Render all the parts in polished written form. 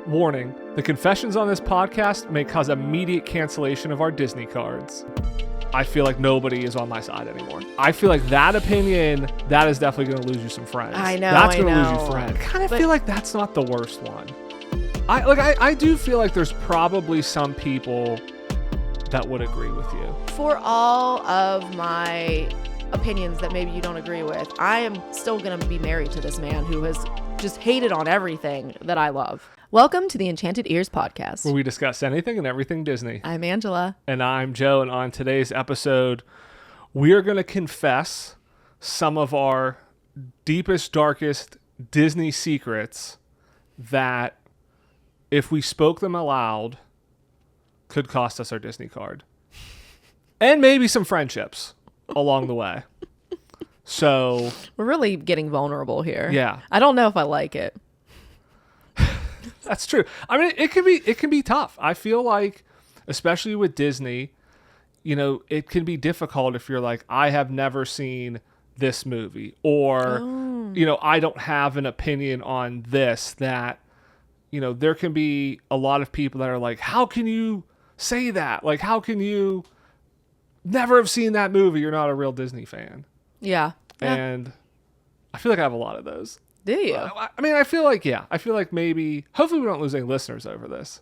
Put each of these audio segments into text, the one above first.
Warning, the confessions on this podcast may cause immediate cancellation of our Disney cards. I feel like nobody is on my side anymore. I feel like that opinion, that is definitely going to lose you some friends. I know, That's going to lose you friends. I kind of But- feel like that's not the worst one. I do feel like there's probably some people that would agree with you. For all of my opinions that maybe you don't agree with, I am still going to be married to this man who has just hated on everything that I love. Welcome to the Enchanted Ears podcast, Where we discuss anything and everything Disney. I'm Angela. And I'm Joe, and on today's episode, we are going to confess some of our deepest, darkest Disney secrets that, if we spoke them aloud, could cost us our Disney card. And maybe some friendships along the way. So We're really getting vulnerable here. Yeah. I don't know if I like it. that's true. I mean, it can be tough. I feel like, especially with Disney, you know, it can be difficult if you're like, I have never seen this movie, or, you know, I don't have an opinion on this. That, you know, there can be a lot of people that are like, how can you say that? Like, how can you never have seen that movie? You're not a real Disney fan. Yeah. And I feel like I have a lot of those. Do you? I mean, I feel like maybe, hopefully we don't lose any listeners over this.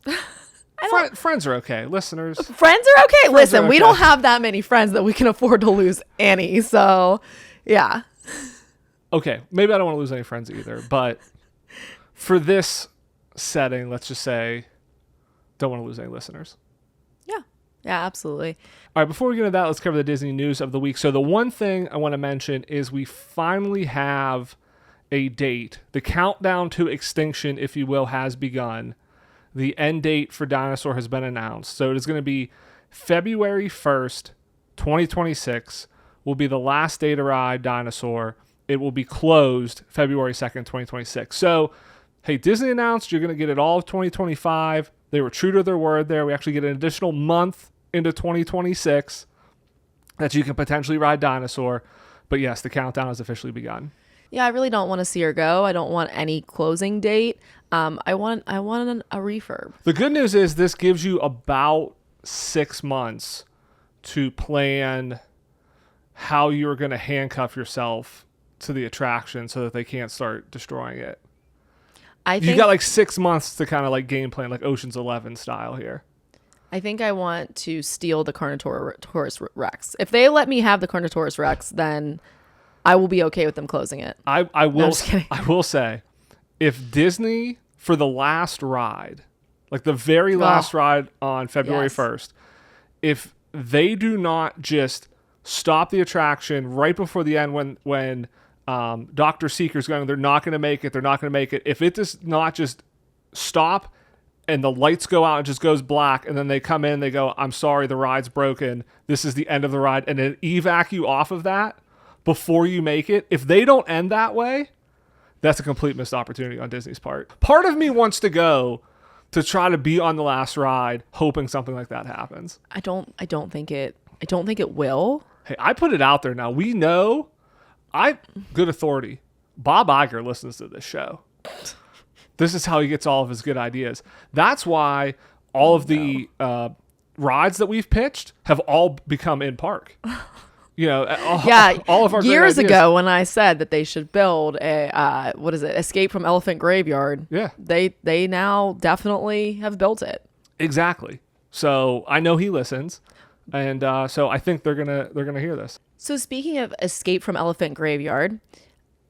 Friends are okay. Listeners. Friends are okay. Listen, are we okay. don't have that many friends that we can afford to lose any. So, yeah. Okay, maybe I don't want to lose any friends either, but for this setting, let's just say, don't want to lose any listeners. Yeah, absolutely. All right, before we get into that, let's cover the Disney news of the week. So the one thing I want to mention is we finally have a date. The countdown to extinction, if you will, has begun. The end date for Dinosaur has been announced. So it is going to be February 1st, 2026 will be the last day to ride Dinosaur. It will be closed February 2nd, 2026. So, hey, Disney announced you're going to get it all of 2025. They were true to their word there. We actually get an additional month into 2026 that you can potentially ride Dinosaur. But yes, the countdown has officially begun. Yeah, I really don't want to see her go. I don't want any closing date. I want a refurb. The good news is this gives you about 6 months to plan how you're going to handcuff yourself to the attraction so that they can't start destroying it. You got like 6 months to kind of like game plan, like Ocean's 11 style here. I think I want to steal the Carnotaurus Rex. If they let me have the Carnotaurus Rex, then I will be okay with them closing it. I will. No, I'm just kidding. I will say, if Disney for the last ride, like the very last ride on February 1st, if they do not just stop the attraction right before the end when Dr. Seeker's going, they're not going to make it. They're not going to make it. If it does not just stop and the lights go out and just goes black, and then they come in, they go, I'm sorry, the ride's broken. This is the end of the ride. And then evac you off of that before you make it. If they don't end that way, that's a complete missed opportunity on Disney's part. Part of me wants to go to try to be on the last ride, hoping something like that happens. I don't think it will. Hey, I put it out there now. We know, good authority, Bob Iger listens to this show. This is how he gets all of his good ideas. That's why all of the rides that we've pitched have all become in park. You know, all of our years great ideas. ago when I said that they should build a Escape from Elephant Graveyard. Yeah, they now definitely have built it. Exactly. So I know he listens, and so I think they're gonna hear this. So speaking of Escape from Elephant Graveyard,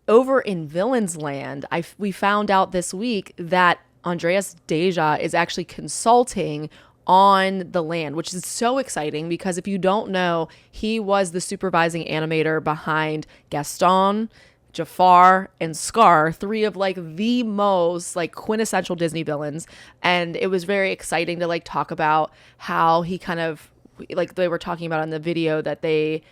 over in Villains Land, we found out this week that Andreas Deja is actually consulting on the land, which is so exciting because if you don't know, he was the supervising animator behind Gaston, Jafar, and Scar, 3 of like the most like quintessential Disney villains. And it was very exciting to like talk about how he kind of, like they were talking about in the video, that they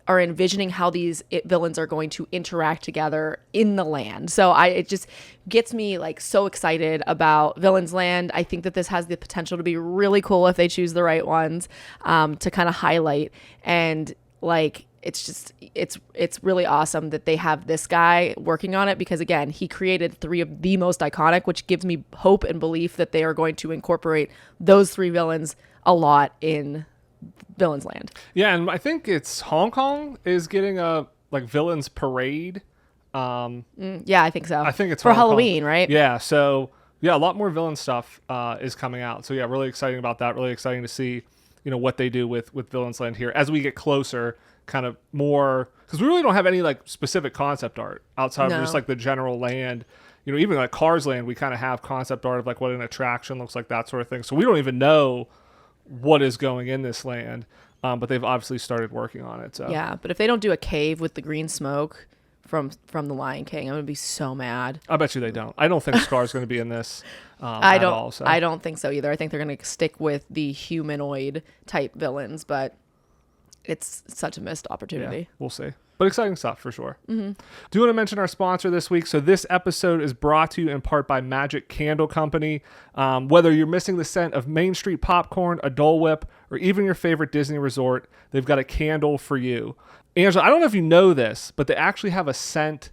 are envisioning how these villains are going to interact together in the land. So it just gets me like so excited about Villains Land. I think that this has the potential to be really cool if they choose the right ones to kind of highlight. And like it's really awesome that they have this guy working on it, because again, he created 3 of the most iconic, which gives me hope and belief that they are going to incorporate those 3 villains a lot in Villains Land. Yeah, and I think it's Hong Kong is getting a like villains parade. Yeah, I think so. I think it's for Hong Halloween, Kong. right? Yeah, so yeah, a lot more villain stuff is coming out. So yeah, really exciting about that. Really exciting to see, what they do with Villains Land here as we get closer, kind of more, because we really don't have any like specific concept art outside of just like the general land. Even like Cars Land, we kind of have concept art of like what an attraction looks like, that sort of thing. So we don't even know what is going in this land, but they've obviously started working on it. So yeah, but if they don't do a cave with the green smoke from the Lion King, I'm gonna be so mad. I bet you they don't. I don't think Scar's going to be in this. I don't. At all, so. I don't think so either. I think they're gonna stick with the humanoid type villains, but it's such a missed opportunity. Yeah, we'll see. But exciting stuff for sure. Mm-hmm. Do you want to mention our sponsor this week? So this episode is brought to you in part by Magic Candle Company. Whether you're missing the scent of Main Street popcorn, a Dole Whip, or even your favorite Disney resort, they've got a candle for you. Angela, I don't know if you know this, but they actually have a scent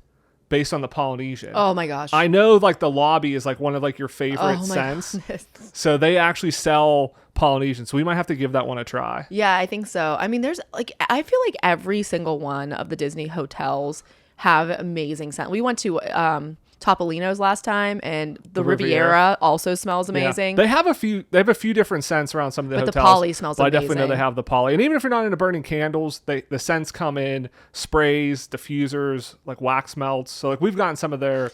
based on the Polynesian. Oh my gosh. I know like the lobby is like one of like your favorite scents. Goodness. So they actually sell Polynesian. So we might have to give that one a try. Yeah, I think so. I mean, there's like, I feel like every single one of the Disney hotels have amazing scent. We went to Topolino's last time, and the Riviera also smells amazing. Yeah. They have a few different scents around some of the hotels. But the Poly smells amazing. I definitely know they have the Poly. And even if you're not into burning candles, the scents come in sprays, diffusers, like wax melts. So like we've gotten some of their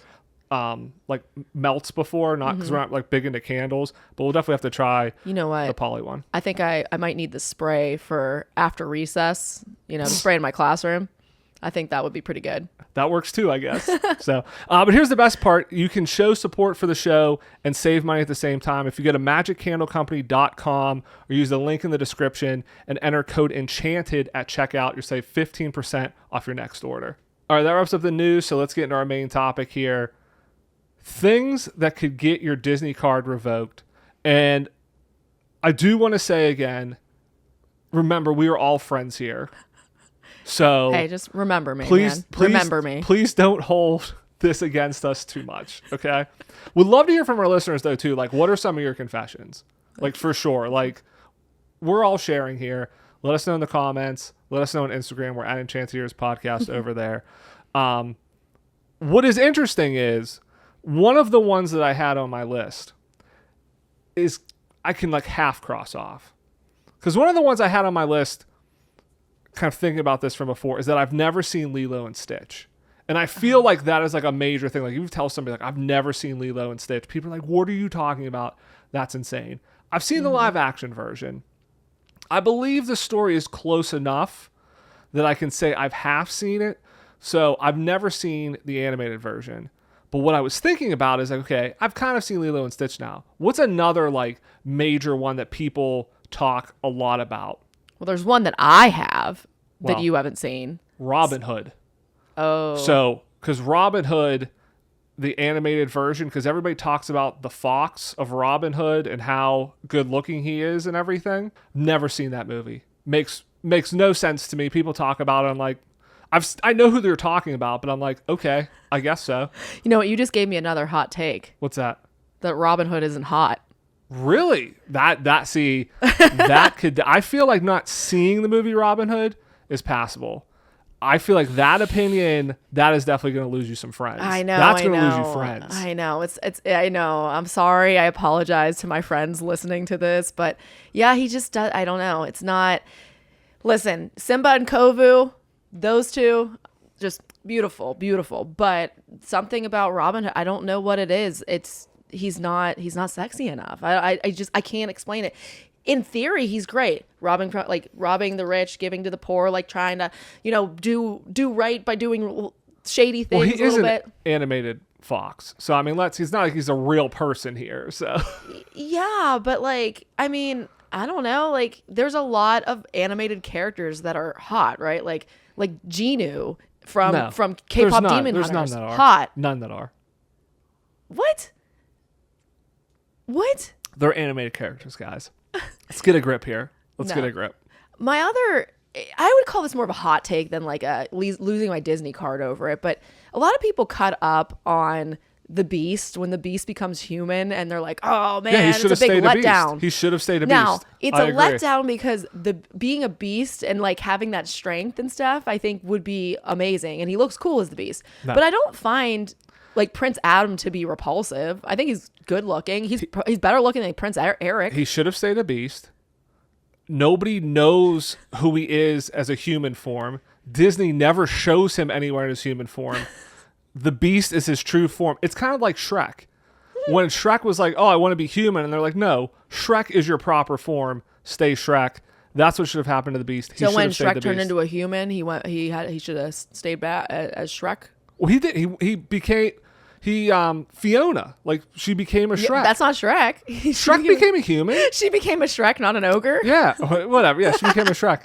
like melts before, not because we're not like big into candles, but we'll definitely have to try the Poly one. I think I might need the spray for after recess, the spray in my classroom. I think that would be pretty good. That works too, I guess. So, but here's the best part. You can show support for the show and save money at the same time. If you go to magiccandlecompany.com or use the link in the description and enter code ENCHANTED at checkout, you'll save 15% off your next order. All right, that wraps up the news. So let's get into our main topic here. Things that could get your Disney card revoked. And I do want to say again, remember, we are all friends here. So hey, just remember me, please, man. Remember me. Please don't hold this against us too much, okay? We'd love to hear from our listeners, though, too. Like, what are some of your confessions? Like, for sure. Like, we're all sharing here. Let us know in the comments. Let us know on Instagram. We're at Enchanted Ears Podcast over there. What is interesting is one of the ones that I had on my list is I can, like, half cross off. Because one of the ones I had on my list, kind of thinking about this from before, is that I've never seen Lilo and Stitch. And I feel like that is like a major thing. Like, you tell somebody like, I've never seen Lilo and Stitch, people are like, what are you talking about? That's insane. I've seen the live action version. I believe the story is close enough that I can say I've half seen it. So I've never seen the animated version. But what I was thinking about is like, okay, I've kind of seen Lilo and Stitch now. What's another like major one that people talk a lot about? Well, there's one that I have that you haven't seen. Robin Hood. Oh. So, because Robin Hood, the animated version, because everybody talks about the fox of Robin Hood and how good looking he is and everything. Never seen that movie. Makes no sense to me. People talk about it. I'm like, I know who they're talking about, but I'm like, okay, I guess so. You know what? You just gave me another hot take. What's that? That Robin Hood isn't hot. Really? That could, I feel like not seeing the movie Robin Hood is passable. I feel like that opinion, that is definitely going to lose you some friends. I know. That's going to lose you friends. I know. I know. I'm sorry. I apologize to my friends listening to this, but yeah, he just does. I don't know. It's not, listen, Simba and Kovu, those two, just beautiful, beautiful. But something about Robin Hood, I don't know what it is. He's not sexy enough. I can't explain it. In theory, he's great. Robbing the rich, giving to the poor, like trying to, do right by doing shady things. Well, he is an animated fox. So, I mean, he's not like he's a real person here. So, yeah, but like, I mean, I don't know. Like, there's a lot of animated characters that are hot, right? Like Genu from K-pop Demon Hunters. There's none that are hot. None that are. What? They're animated characters, guys. Let's get a grip here. Let's get a grip. My other I would call this more of a hot take than like losing my Disney card over it. But a lot of people cut up on the Beast when the Beast becomes human, and they're like, "Oh man, he should it's have a big stayed a letdown." beast. He should have stayed a Now beast. it's I a agree. letdown because being a beast and like having that strength and stuff, I think would be amazing, and he looks cool as the Beast. No. But I don't find like Prince Adam to be repulsive. I think he's good looking. He's better looking than Prince Eric. He should have stayed a beast. Nobody knows who he is as a human form. Disney never shows him anywhere in his human form. The Beast is his true form. It's kind of like Shrek. When Shrek was like, "Oh, I want to be human," and they're like, "No, Shrek is your proper form. Stay Shrek." That's what should have happened to the Beast. So when Shrek turned into a human, he should have stayed back as Shrek. Well, he did. He became Fiona. Like, she became a Shrek. Yeah, that's not Shrek. Shrek became a human. She became a Shrek, not an ogre. Yeah, whatever. Yeah, she became a Shrek.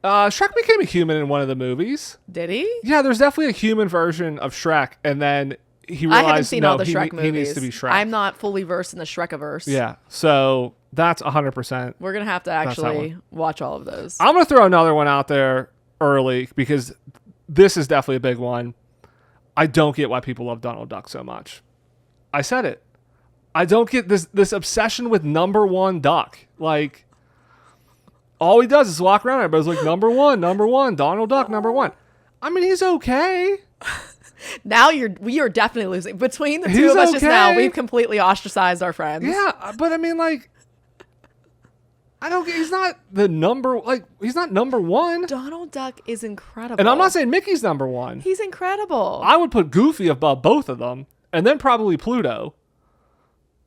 Shrek became a human in one of the movies. Did he? Yeah, there's definitely a human version of Shrek, and then he realized, I haven't seen all the Shrek movies. He needs to be Shrek. I'm not fully versed in the Shrekiverse. Yeah, so that's 100%. We're going to have to actually watch all of those. I'm going to throw another one out there early because this is definitely a big one. I don't get why people love Donald Duck so much. I said it. I don't get this obsession with number one duck. Like, all he does is walk around. Everybody's like, number one, Donald Duck, number one. I mean, he's okay. Now we are definitely losing. Between the two of us just now, we've completely ostracized our friends. Yeah, but I mean, like, I don't get, he's not number one. Donald Duck is incredible. And I'm not saying Mickey's number one. He's incredible. I would put Goofy above both of them, and then probably Pluto.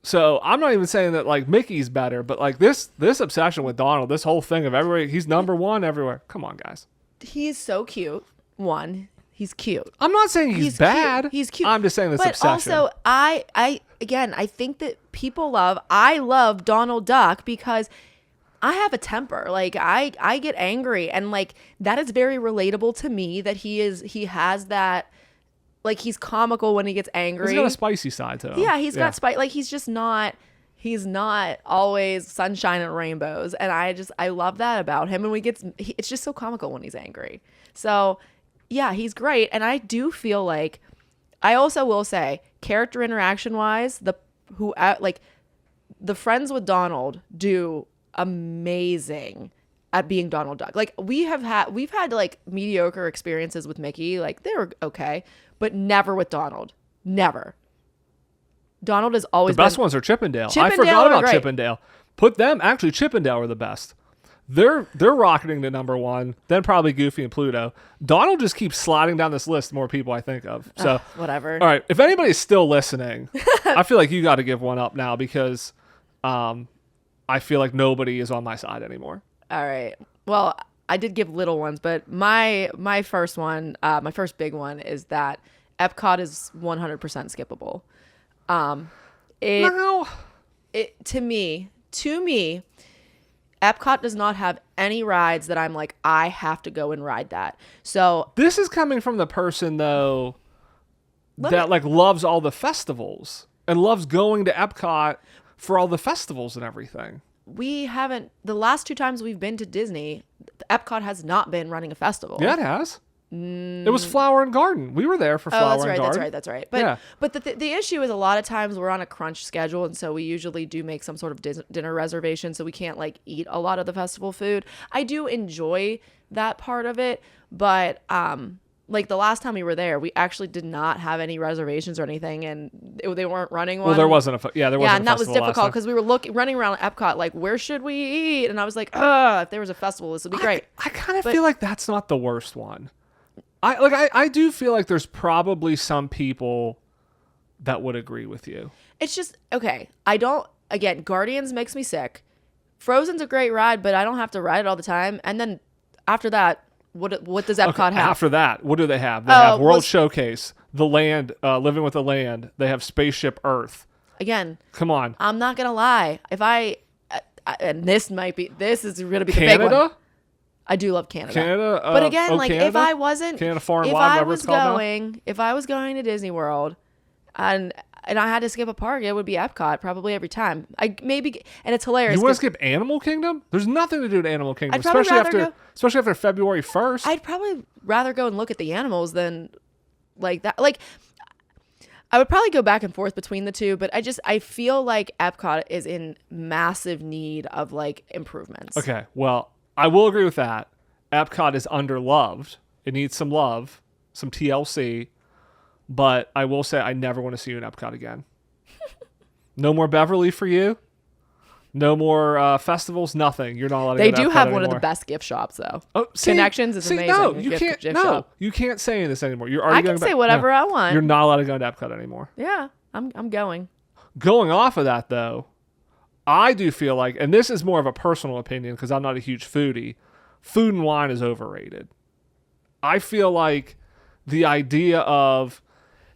So I'm not even saying that like Mickey's better, but like this obsession with Donald, this whole thing of everywhere, he's number one everywhere. Come on, guys. He is so cute. One, he's cute. I'm not saying he's bad. Cute. He's cute. I'm just saying this but obsession. Also, I think that I love Donald Duck because I have a temper. Like I get angry, and like that is very relatable to me. That he has that. Like, he's comical when he gets angry. He's got a spicy side to him. Yeah, he's got spice. Like, he's not always sunshine and rainbows. And I love that about him. And it's just so comical when he's angry. So, yeah, he's great. And I do feel like, I also will say, character interaction wise, the friends with Donald do amazing at being Donald Duck. Like, we've had like mediocre experiences with Mickey. Like, they were okay. But never with Donald. Never. Donald has always the best ones are Chippendale. I Chippendale forgot about great. Chippendale. Actually, Chippendale are the best. They're rocketing to number one, then probably Goofy and Pluto. Donald just keeps sliding down this list, the more people I think of. So whatever. All right, if anybody's still listening, I feel like you got to give one up now because I feel like nobody is on my side anymore. All right. Well, I did give little ones, but my first one, my first big one is that Epcot is 100% skippable. To me, Epcot does not have any rides that I'm like, I have to go and ride that. So this is coming from the person though that like loves all the festivals and loves going to Epcot for all the festivals and everything. The last two times we've been to Disney, Epcot has not been running a festival. Yeah, it has. It was Flower and Garden. We were there for Flower and Garden. That's right. But the issue is a lot of times we're on a crunch schedule, and so we usually do make some sort of dinner reservation, so we can't like eat a lot of the festival food. I do enjoy that part of it, but like the last time we were there, we actually did not have any reservations or anything, and they weren't running one. Well, there wasn't a there wasn't. Yeah, a and that was festival difficult because we were running around Epcot like, where should we eat? And I was like, if there was a festival, this would be great. I kind of feel like that's not the worst one. I do feel like there's probably some people that would agree with you. It's just okay. Guardians makes me sick. Frozen's a great ride, but I don't have to ride it all the time. And then after that, what does Epcot have? After that, what do they have? They have World Showcase, The Land, Living with the Land. They have Spaceship Earth. Again, come on. I'm not gonna lie. And this is gonna be the big Canada? one. I do love Canada. But again, Canada? if I was going to Disney World and and I had to skip a park, it would be Epcot probably every time. And it's hilarious. You want to skip Animal Kingdom? There's nothing to do at Animal Kingdom, I'd probably especially after February 1st. I'd probably rather go and look at the animals than like that. Like, I would probably go back and forth between the two, but I feel like Epcot is in massive need of like improvements. Okay, well, I will agree with that. Epcot is underloved. It needs some love, some TLC. But I will say I never want to see you in Epcot again. No more Beverly for you. No more festivals. Nothing. You're not allowed to They go to do Epcot have anymore. one of the best gift shops, though. Oh, Connections is amazing. No, you can't. You can't say this anymore. You're already I can say whatever I want. You're not allowed to go to Epcot anymore. Yeah, I'm going. Going off of that, though, I do feel like, and this is more of a personal opinion because I'm not a huge foodie, food and wine is overrated. I feel like the idea of,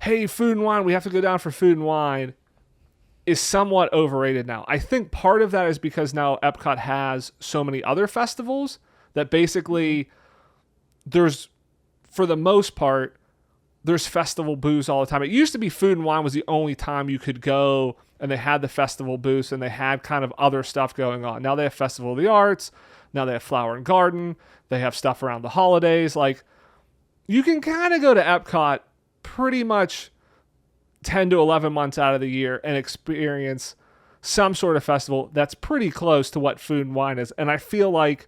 hey, food and wine, we have to go down for food and wine, is somewhat overrated now. I think part of that is because now Epcot has so many other festivals that basically there's, for the most part, there's festival booths all the time. It used to be food and wine was the only time you could go and they had the festival booths and they had kind of other stuff going on. Now they have Festival of the Arts. Now they have Flower and Garden. They have stuff around the holidays. Like, you can kind of go to Epcot pretty much 10 to 11 months out of the year and experience some sort of festival that's pretty close to what food and wine is. And I feel like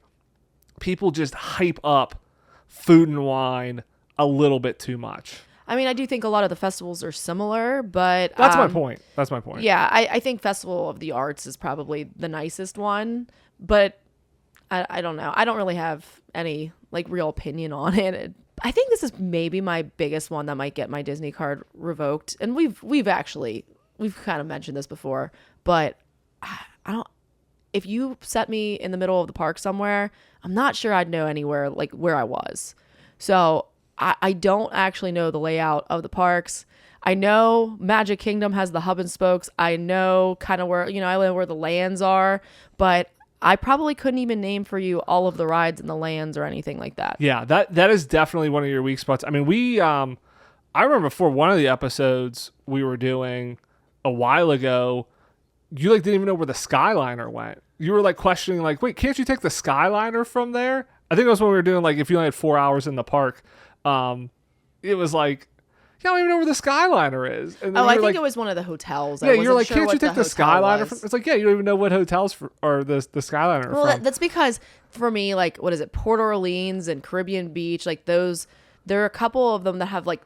people just hype up food and wine a little bit too much. I mean, I do think a lot of the festivals are similar, but... That's my point. That's my point. Yeah, I think Festival of the Arts is probably the nicest one, but I don't know. I don't really have any like real opinion on it. I think this is maybe my biggest one that might get my Disney card revoked. And we've kind of mentioned this before, but I don't, if you set me in the middle of the park somewhere, I'm not sure I'd know anywhere like where I was. So I don't actually know the layout of the parks. I know Magic Kingdom has the hub and spokes. I know kind of where, I know where the lands are, but I probably couldn't even name for you all of the rides in the lands or anything like that. Yeah, that is definitely one of your weak spots. I mean, I remember before one of the episodes we were doing a while ago, you like didn't even know where the Skyliner went. You were like questioning like, wait, can't you take the Skyliner from there? I think it was when we were doing like, if you only had 4 hours in the park, it was like, yeah, I don't even know where the Skyliner is. And I think it was one of the hotels. Yeah, you're like, can't you take the Skyliner from? It's like, yeah, you don't even know what hotels or the Skyliner are from. That's because for me, like, what is it, Port Orleans and Caribbean Beach, like those, there are a couple of them that have like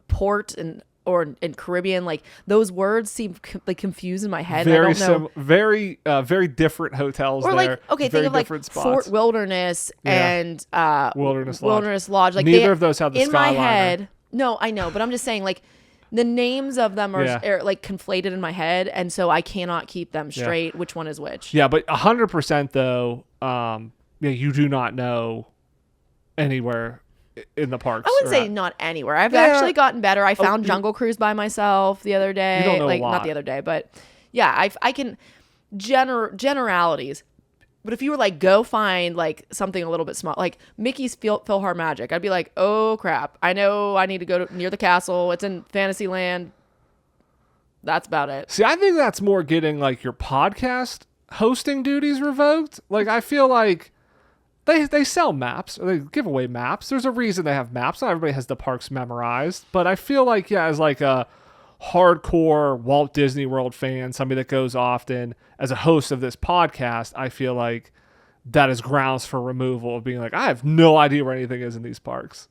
port and Caribbean, like those words seem like confused in my head. Very I don't know. Very different hotels. Or there. like, okay, very think of like spots. Fort Wilderness and Wilderness Lodge. Like neither of those have the in Skyliner. my head. No, I know, but I'm just saying, like, the names of them are like conflated in my head, and so I cannot keep them straight. Which one is which? Yeah, but 100% though, you do not know anywhere in the parks. I wouldn't say not anywhere. I've actually gotten better. I found Jungle Cruise by myself the other day. You don't know like a lot. Not the other day, but yeah, I can generalities. But if you were like, go find like something a little bit small, like Mickey's PhilharMagic, I'd be like, oh crap, I know I need to go near the castle. It's in Fantasyland. That's about it. See, I think that's more getting like your podcast hosting duties revoked. Like, I feel like they sell maps, or they give away maps. There's a reason they have maps. Not everybody has the parks memorized, but I feel like, as like a hardcore Walt Disney World fan, somebody that goes often, as a host of this podcast, I feel like that is grounds for removal of being like, I have no idea where anything is in these parks.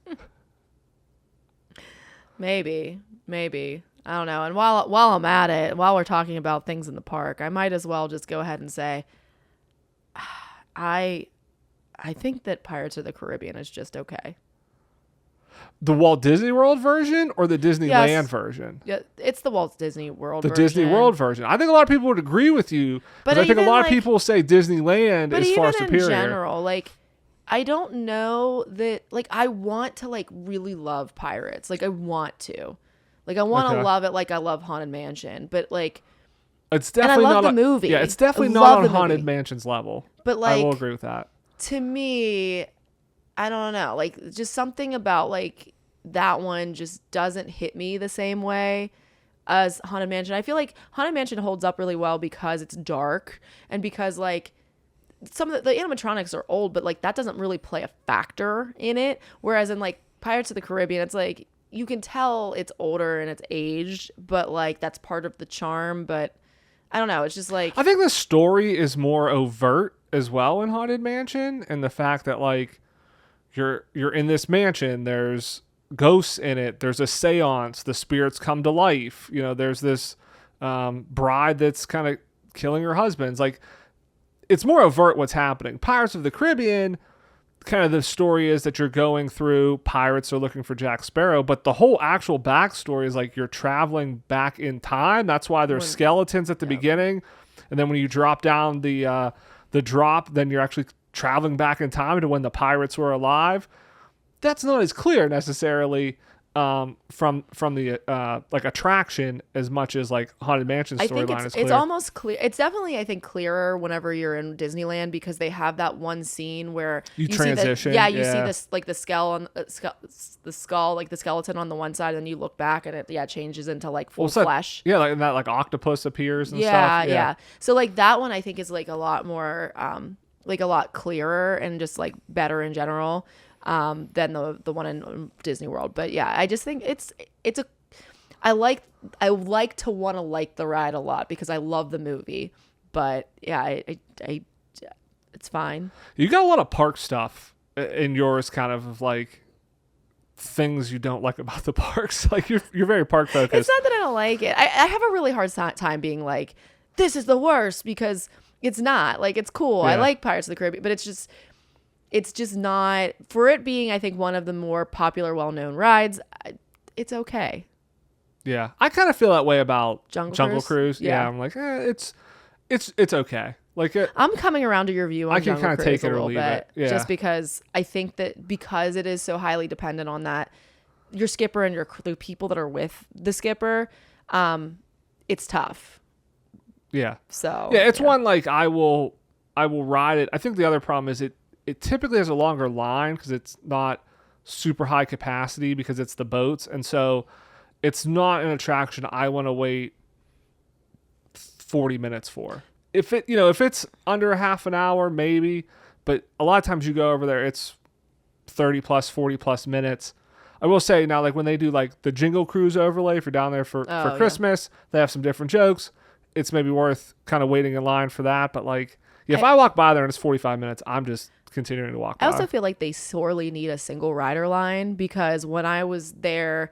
Maybe. I don't know. And while I'm at it, while we're talking about things in the park, I might as well just go ahead and say, I think that Pirates of the Caribbean is just okay. The Walt Disney World version or the Disneyland version? Yeah, it's the Walt Disney World version. The Disney World version. I think a lot of people would agree with you, but I think a lot of people say Disneyland is far superior. But even in general, like, I don't know that, like, I want to, like, really love Pirates. Like, I want to. Like, I want to love it like I love Haunted Mansion. But, like, it's definitely and I love the movie. Yeah, it's definitely not on Haunted Mansion's level. But, like, I will agree with that. To me, I don't know. Like, just something about, like, that one just doesn't hit me the same way. as Haunted Mansion. I feel like Haunted Mansion holds up really well because it's dark and because like some of the animatronics are old, but like that doesn't really play a factor in it. Whereas in like Pirates of the Caribbean, it's like you can tell it's older and it's aged, but like that's part of the charm. But I don't know. It's just like I think the story is more overt as well in Haunted Mansion, and the fact that like you're in this mansion, there's ghosts in it, there's a seance, the spirits come to life, you know, there's this bride that's kind of killing her husband's like, it's more overt what's happening. Pirates of the Caribbean, kind of the story is that you're going through, pirates are looking for Jack Sparrow, but the whole actual backstory is like you're traveling back in time. That's why there's skeletons at the beginning, and then when you drop down the drop, then you're actually traveling back in time to when the pirates were alive. That's not as clear necessarily from the like attraction as much as like Haunted Mansion storyline is clear. It's almost clear. It's definitely, I think, clearer whenever you're in Disneyland because they have that one scene where you transition. See you see this like the skull on the skull, like the skeleton on the one side, and then you look back and it changes into like full flesh. Yeah, like and that like octopus appears and stuff. Yeah. Yeah. So like that one I think is like a lot more like a lot clearer and just like better in general. Than the one in Disney World. But yeah, I just think I like to want to like the ride a lot because I love the movie. But yeah, I it's fine. You got a lot of park stuff in yours, kind of like things you don't like about the parks. Like you're very park focused. It's not that I don't like it. I have a really hard time being like, this is the worst, because it's not. Like, it's cool. Yeah. I like Pirates of the Caribbean, but it's just not, for it being, I think, one of the more popular, well-known rides, it's okay. Yeah. I kind of feel that way about Jungle Cruise. Yeah. I'm like, it's okay. Like I'm coming around to your view on Jungle Cruise. I can kind of take it or leave it. Yeah. Just because I think that because it is so highly dependent on that, your skipper and the people that are with the skipper, it's tough. Yeah. So. Yeah, it's one like I will ride it. I think the other problem is it typically has a longer line because it's not super high capacity because it's the boats. And so it's not an attraction I want to wait 40 minutes for. If it's under half an hour, maybe, but a lot of times you go over there, it's 30 plus, 40 plus minutes. I will say now, like when they do like the Jingle Cruise overlay, if you're down there for Christmas, they have some different jokes. It's maybe worth kind of waiting in line for that. But like, if I walk by there and it's 45 minutes, I'm just continuing to walk by. I also feel like they sorely need a single rider line because when I was there,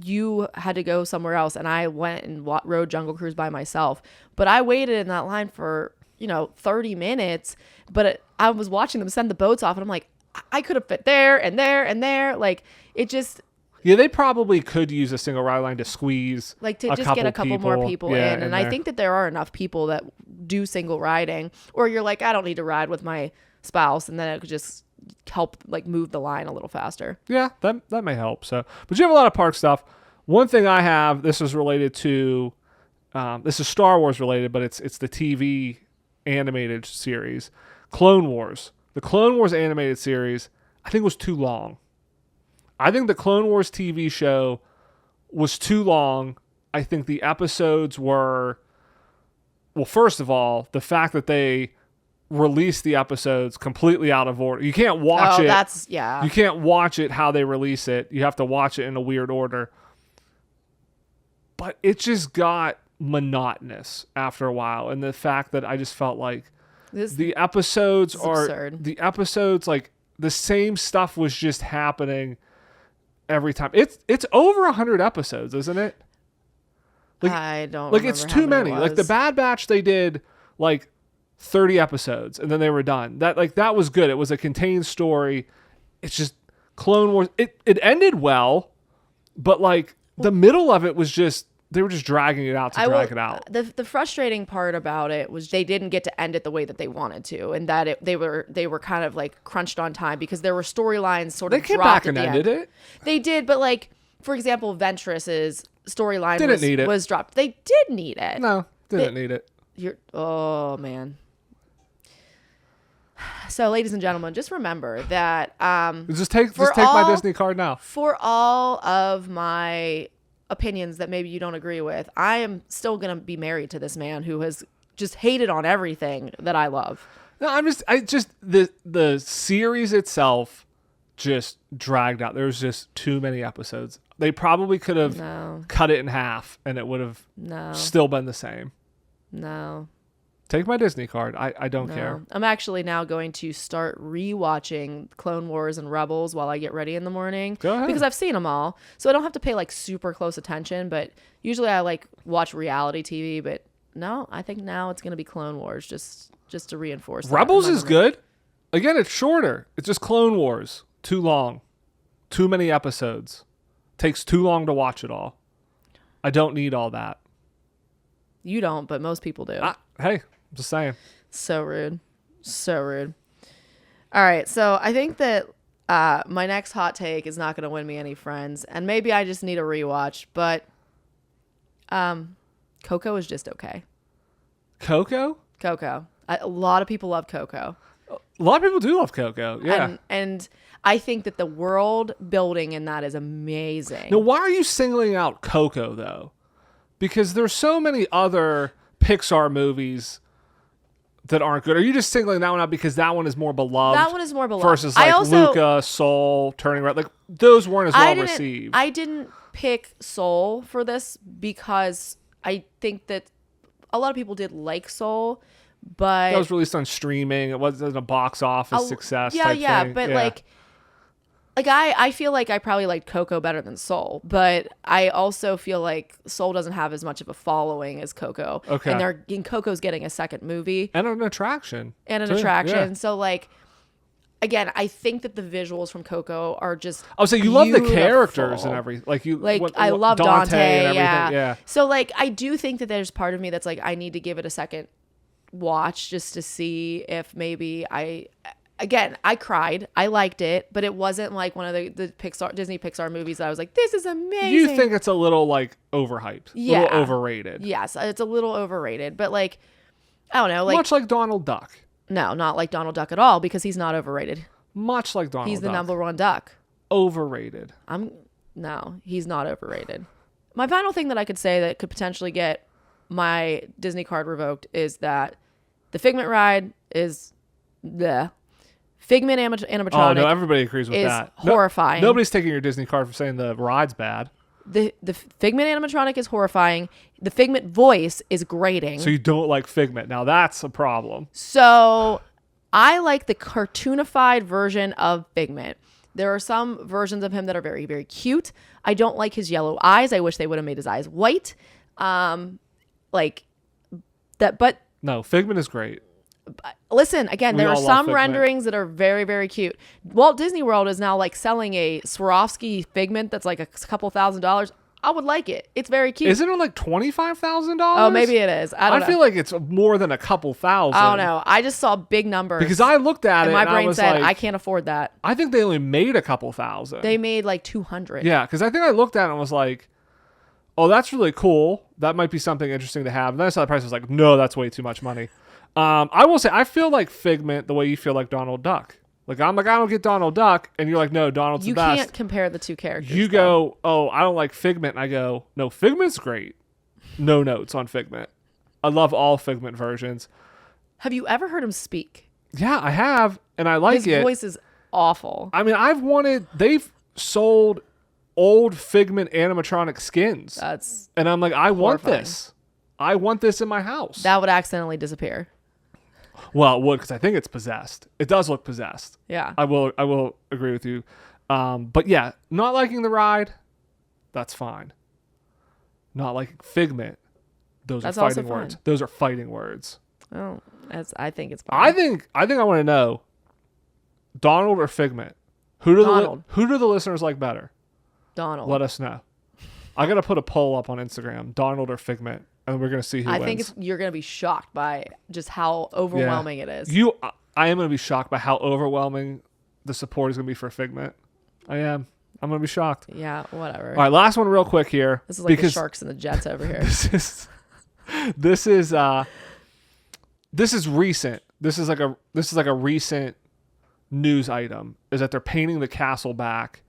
you had to go somewhere else and I went and rode Jungle Cruise by myself. But I waited in that line for, 30 minutes. But I was watching them send the boats off and I'm like, I could have fit there and there and there. Like, it just... Yeah, they probably could use a single ride line to squeeze like to just get a couple more people in. And I think that there are enough people that do single riding, or you're like, I don't need to ride with my spouse, and then it could just help like move the line a little faster. Yeah, that may help. So, but you have a lot of park stuff. One thing I have, this is related to, this is Star Wars related, but it's the TV animated series, Clone Wars. The Clone Wars animated series, I think was too long. I think the Clone Wars TV show was too long. I think the episodes were, well, first of all, the fact that they released the episodes completely out of order. You can't watch it. You can't watch it how they release it. You have to watch it in a weird order. But it just got monotonous after a while. And the fact that I just felt like the episodes are absurd. The episodes, like the same stuff was just happening every time. It's over 100 episodes, isn't it? Like, I don't like it's too many. Like the Bad Batch, they did like 30 episodes and then they were done. That was good. It was a contained story. It's just Clone Wars. It ended well, but like the middle of it was just, they were just dragging it out to drag it out. The frustrating part about it was they didn't get to end it the way that they wanted to, and that they were kind of like crunched on time because there were storylines sort of dropped. They came back and ended it. They did, but like, for example, Ventress's storyline was dropped. They did need it. No, didn't need it. Oh man. So, ladies and gentlemen, just remember that just take my Disney card now. For all of my opinions that maybe you don't agree with, I am still going to be married to this man who has just hated on everything that I love. No, the series itself just dragged out. There was just too many episodes. They probably could have cut it in half and it would have still been the same. No. Take my Disney card. I don't care. I'm actually now going to start rewatching Clone Wars and Rebels while I get ready in the morning. Go ahead. Because I've seen them all. So I don't have to pay like super close attention, but usually I like watch reality TV, but no, I think now it's going to be Clone Wars just to reinforce that. Rebels is good. Again, it's shorter. It's just Clone Wars. Too long. Too many episodes. Takes too long to watch it all. I don't need all that. You don't, but most people do. Hey, I'm just saying. So rude. So rude. All right. So I think that my next hot take is not going to win me any friends. And maybe I just need a rewatch. But Coco is just okay. Coco? Coco. A lot of people love Coco. A lot of people do love Coco. Yeah. And I think that the world building in that is amazing. Now, why are you singling out Coco, though? Because there's so many other Pixar movies that aren't good. Are you just singling that one out because that one is more beloved? That one is more beloved. Versus like Luca, Soul, Turning Red. Like those weren't as well received. I didn't pick Soul for this because I think that a lot of people did like Soul, but that was released on streaming. It wasn't a box office success. Yeah, type thing. But like I feel like I probably liked Coco better than Soul, but I also feel like Soul doesn't have as much of a following as Coco. Okay. And Coco's getting a second movie. And an attraction. Yeah. So like, again, I think that the visuals from Coco are just so you love the characters and everything. I love Dante and everything. Yeah. So like, I do think that there's part of me that's like, I need to give it a second watch just to see if maybe Again, I cried. I liked it, but it wasn't like one of the Disney Pixar movies that I was like, this is amazing. You think it's a little like overhyped, a little overrated. Yes, it's a little overrated, but like, I don't know. Like, much like Donald Duck. No, not like Donald Duck at all because he's not overrated. Much like Donald Duck. He's the number one duck. Overrated. No, he's not overrated. My final thing that I could say that could potentially get my Disney card revoked is that the Figment ride is the Figment animatronic. Oh no, everybody agrees with that. Horrifying. Nobody's taking your Disney card for saying the ride's bad. The Figment animatronic is horrifying. The Figment voice is grating. So you don't like Figment. Now that's a problem. So I like the cartoonified version of Figment. There are some versions of him that are very, very cute. I don't like his yellow eyes. I wish they would have made his eyes white. Like that, but no, Figment is great. Listen, again, there are some renderings that are very, very cute. Walt Disney World is now like selling a Swarovski Figment that's like a couple $1,000s. I would like it. It's very cute. Isn't it like $25,000? Oh, maybe it is. I don't know. I feel like it's more than a couple thousand. I don't know. I just saw big numbers. Because I looked at it and my brain said, like, I can't afford that. I think they only made a couple thousand. They made like 200. Yeah, because I think I looked at it and was like, oh, that's really cool. That might be something interesting to have. And then I saw the price. I was like, no, that's way too much money. I will say, I feel like Figment the way you feel like Donald Duck. Like, I'm like, I don't get Donald Duck. And you're like, no, Donald's the best. You can't compare the two characters. You go, oh, I don't like Figment. And I go, no, Figment's great. No notes on Figment. I love all Figment versions. Have you ever heard him speak? Yeah, I have. And I like it. His voice is awful. I mean, they've sold old Figment animatronic skins. And I'm like, I want this. I want this in my house. That would accidentally disappear. Well, it would, because I think it's possessed. It does look possessed. Yeah. I will agree with you. But yeah, not liking the ride, that's fine. Not liking Figment, those are fighting words. Those are fighting words. Oh, I think it's fine. I want to know, Donald or Figment? Who do the listeners like better? Donald. Let us know. I got to put a poll up on Instagram, Donald or Figment. And we're going to see who wins. I think you're going to be shocked by just how overwhelming it is. I am going to be shocked by how overwhelming the support is going to be for Figment. I am. I'm going to be shocked. Yeah, whatever. All right, last one real quick here. This is like the Sharks and the Jets over here. This is recent. This is like a recent news item, is that they're painting the castle back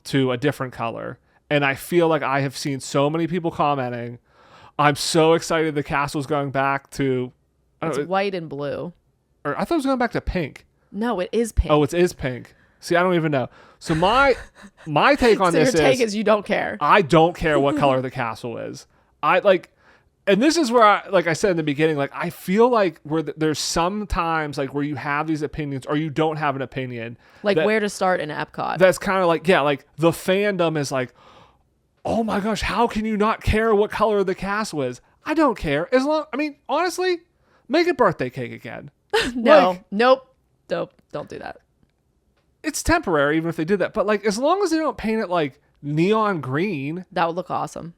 to a different color. And I feel like I have seen so many people commenting, I'm so excited the castle's going back to... It's white and blue. Or I thought it was going back to pink. No, it is pink. Oh, it is pink. See, I don't even know. So my take on this is... your take is you don't care. I don't care what color the castle is. And this is where, like I said in the beginning, like I feel like there's some times like where you have these opinions or you don't have an opinion. Like where to start in Epcot. That's kind of like, like the fandom is like, oh my gosh, how can you not care what color the castle is? I don't care. Honestly, make it birthday cake again. Nope. Don't do that. It's temporary, even if they did that. But like, as long as they don't paint it like neon green. That would look awesome.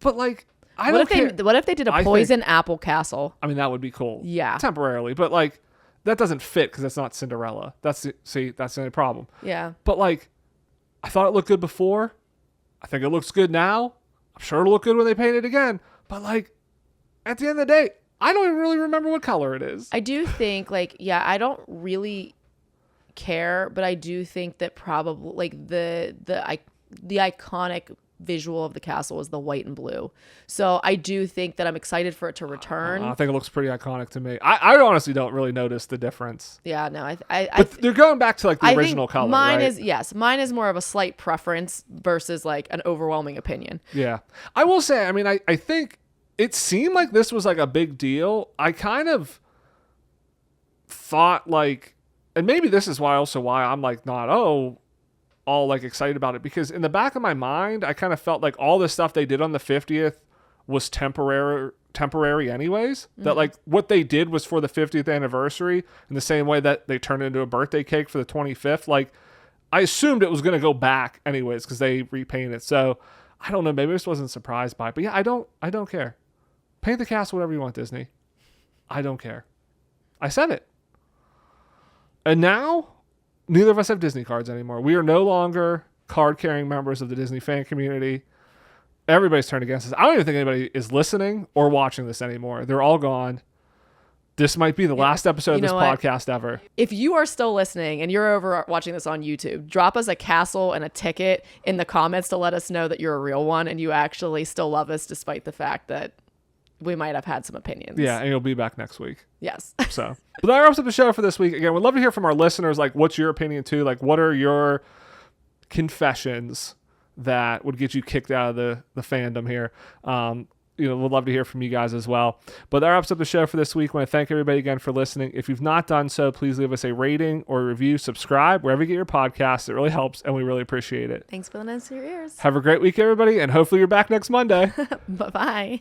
But like, I don't care. What if they did a poison apple castle? That would be cool. Yeah. Temporarily. But like, that doesn't fit because that's not Cinderella. That's the only problem. Yeah. But like, I thought it looked good before. I think it looks good now. I'm sure it'll look good when they paint it again. But like, at the end of the day, I don't even really remember what color it is. I do think I don't really care, but I do think that probably like the iconic visual of the castle is the white and blue. So I do think that I'm excited for it to return. I think it looks pretty iconic to me. I honestly don't really notice the difference. Yeah, no, but they're going back to like the original color. Mine right? Mine is more of a slight preference versus like an overwhelming opinion. Yeah, I will say. I think it seemed like this was like a big deal. I kind of thought like, and maybe this is why I'm like not all like excited about it, because in the back of my mind I kind of felt like all the stuff they did on the 50th was temporary anyways. That like what they did was for the 50th anniversary in the same way that they turned it into a birthday cake for the 25th. Like I assumed it was going to go back anyways because they repainted it. So I don't know, maybe I just wasn't surprised by it. But yeah, I don't care. Paint the castle whatever you want, Disney. I don't care. I said it. And now neither of us have Disney cards anymore. We are no longer card-carrying members of the Disney fan community. Everybody's turned against us. I don't even think anybody is listening or watching this anymore. They're all gone. This might be the last episode of this podcast ever. If you are still listening and you're over watching this on YouTube, drop us a castle and a ticket in the comments to let us know that you're a real one and you actually still love us despite the fact that we might have had some opinions. Yeah, and you'll be back next week. Yes. So, but that wraps up the show for this week. Again, we'd love to hear from our listeners. Like, what's your opinion too? Like, what are your confessions that would get you kicked out of the fandom here? We'd love to hear from you guys as well. But that wraps up the show for this week. I want to thank everybody again for listening. If you've not done so, please leave us a rating or a review. Subscribe wherever you get your podcasts. It really helps, and we really appreciate it. Thanks for the nice to your ears. Have a great week, everybody, and hopefully you're back next Monday. Bye-bye.